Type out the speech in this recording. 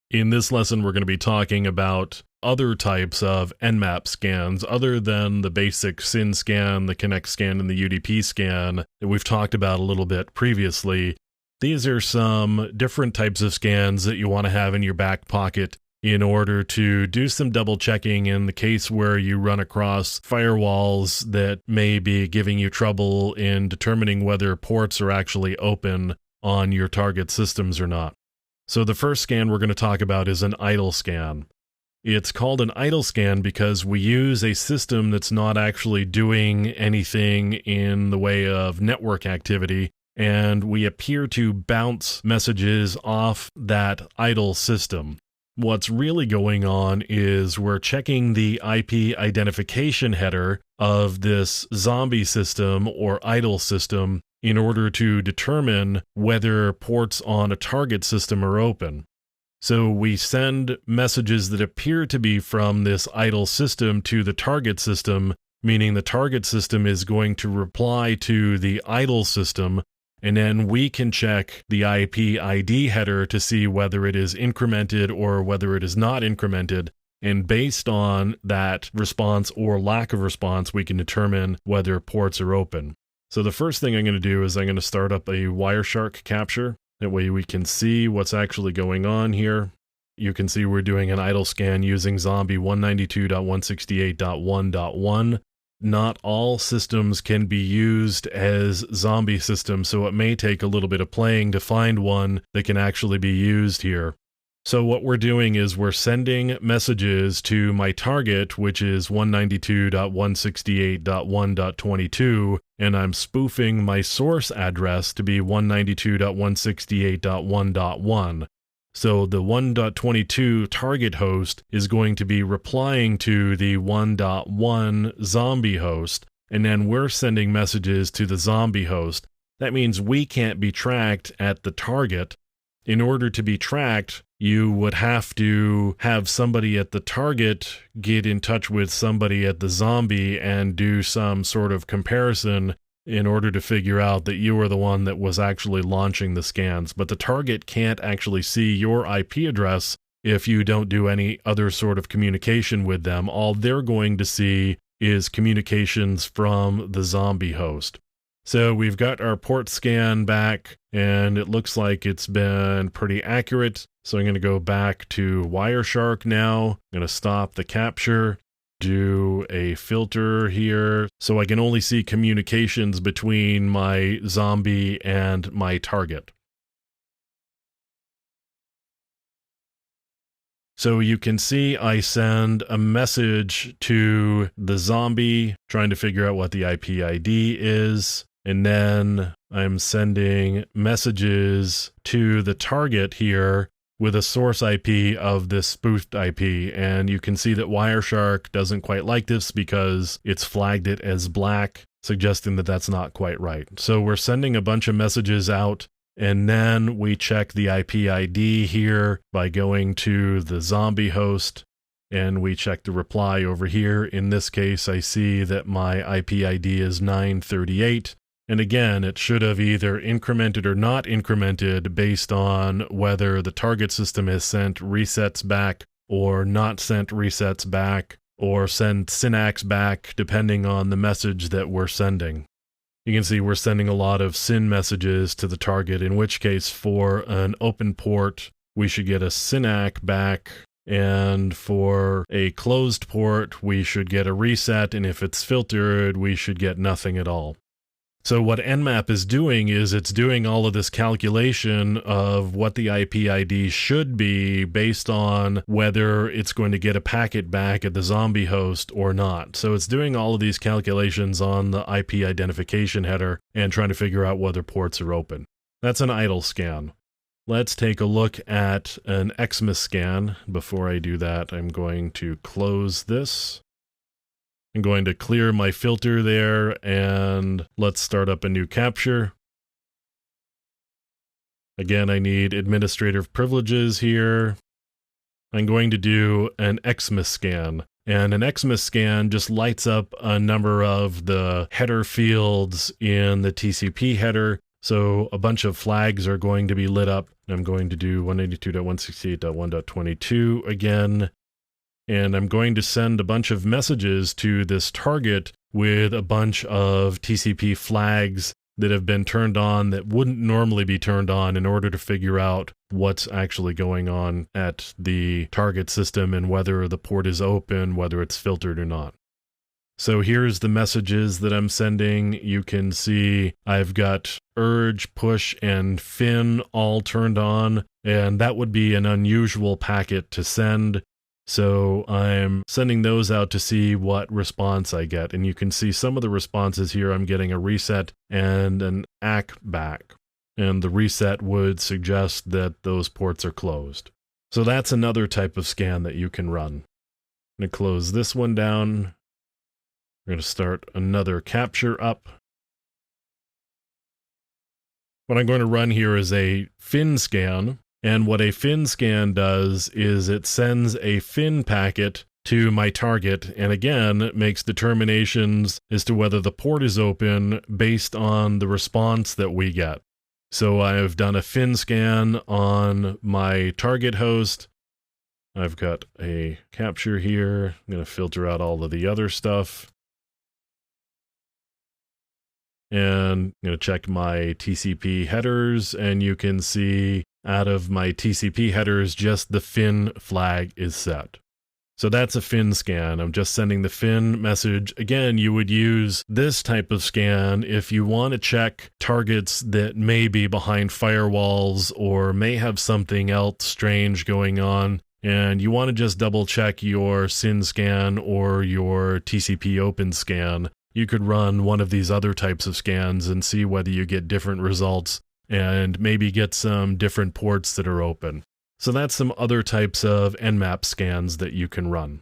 In this lesson, we're going to be talking about other types of Nmap scans other than the basic SYN scan, the Connect scan, and the UDP scan that we've talked about a little bit previously. These are some different types of scans that you want to have in your back pocket in order to do some double checking in the case where you run across firewalls that may be giving you trouble in determining whether ports are actually open on your target systems or not. So the first scan we're going to talk about is an idle scan. It's called an idle scan because we use a system that's not actually doing anything in the way of network activity, and we appear to bounce messages off that idle system. What's really going on is we're checking the IP identification header of this zombie system or idle system in order to determine whether ports on a target system are open. So we send messages that appear to be from this idle system to the target system, meaning the target system is going to reply to the idle system, and then we can check the IP ID header to see whether it is incremented or whether it is not incremented. And based on that response or lack of response, we can determine whether ports are open. So the first thing I'm going to do is I'm going to start up a Wireshark capture. That way we can see what's actually going on here. You can see we're doing an idle scan using zombie 192.168.1.1. Not all systems can be used as zombie systems, so it may take a little bit of playing to find one that can actually be used here. So what we're doing is we're sending messages to my target, which is 192.168.1.22, and I'm spoofing my source address to be 192.168.1.1. So the 1.22 target host is going to be replying to the 1.1 zombie host, and then we're sending messages to the zombie host. That means we can't be tracked at the target. In order to be tracked, you would have to have somebody at the target get in touch with somebody at the zombie and do some sort of comparison in order to figure out that you were the one that was actually launching the scans. But the target can't actually see your IP address if you don't do any other sort of communication with them. All they're going to see is communications from the zombie host. So we've got our port scan back, and it looks like it's been pretty accurate. So I'm going to go back to Wireshark now. I'm going to stop the capture, do a filter here, so I can only see communications between my zombie and my target. So you can see I send a message to the zombie, trying to figure out what the IP ID is. And then I'm sending messages to the target here with a source IP of this spoofed IP. And you can see that Wireshark doesn't quite like this because it's flagged it as black, suggesting that that's not quite right. So we're sending a bunch of messages out, and then we check the IP ID here by going to the zombie host, and we check the reply over here. In this case, I see that my IP ID is 938. And again, it should have either incremented or not incremented based on whether the target system has sent resets back or not sent resets back or sent syntax back, depending on the message that we're sending. You can see we're sending a lot of SYN messages to the target, in which case for an open port, we should get a SYNAC back, and for a closed port, we should get a reset, and if it's filtered, we should get nothing at all. So what Nmap is doing is it's doing all of this calculation of what the IP ID should be based on whether it's going to get a packet back at the zombie host or not. So it's doing all of these calculations on the IP identification header and trying to figure out whether ports are open. That's an idle scan. Let's take a look at an Xmas scan. Before I do that, I'm going to close this. I'm going to clear my filter there, and let's start up a new capture. Again, I need administrative privileges here. I'm going to do an Xmas scan. And an Xmas scan just lights up a number of the header fields in the TCP header. So a bunch of flags are going to be lit up. I'm going to do 192.168.1.22 again, and I'm going to send a bunch of messages to this target with a bunch of TCP flags that have been turned on that wouldn't normally be turned on in order to figure out what's actually going on at the target system and whether the port is open, whether it's filtered or not. So here's the messages that I'm sending. You can see I've got urge, push, and fin all turned on, and that would be an unusual packet to send. So I'm sending those out to see what response I get. And you can see some of the responses here. I'm getting a reset and an ACK back. And the reset would suggest that those ports are closed. So that's another type of scan that you can run. I'm going to close this one down. We're going to start another capture up. What I'm going to run here is a fin scan. And what a fin scan does is it sends a fin packet to my target, and again, makes determinations as to whether the port is open based on the response that we get. So I've done a fin scan on my target host. I've got a capture here. I'm going to filter out all of the other stuff. And I'm going to check my TCP headers, and you can see out of my TCP headers, just the fin flag is set. So that's a fin scan. I'm just sending the fin message. Again, you would use this type of scan if you want to check targets that may be behind firewalls or may have something else strange going on, and you want to just double check your SYN scan or your TCP open scan. You could run one of these other types of scans and see whether you get different results and maybe get some different ports that are open. So that's some other types of Nmap scans that you can run.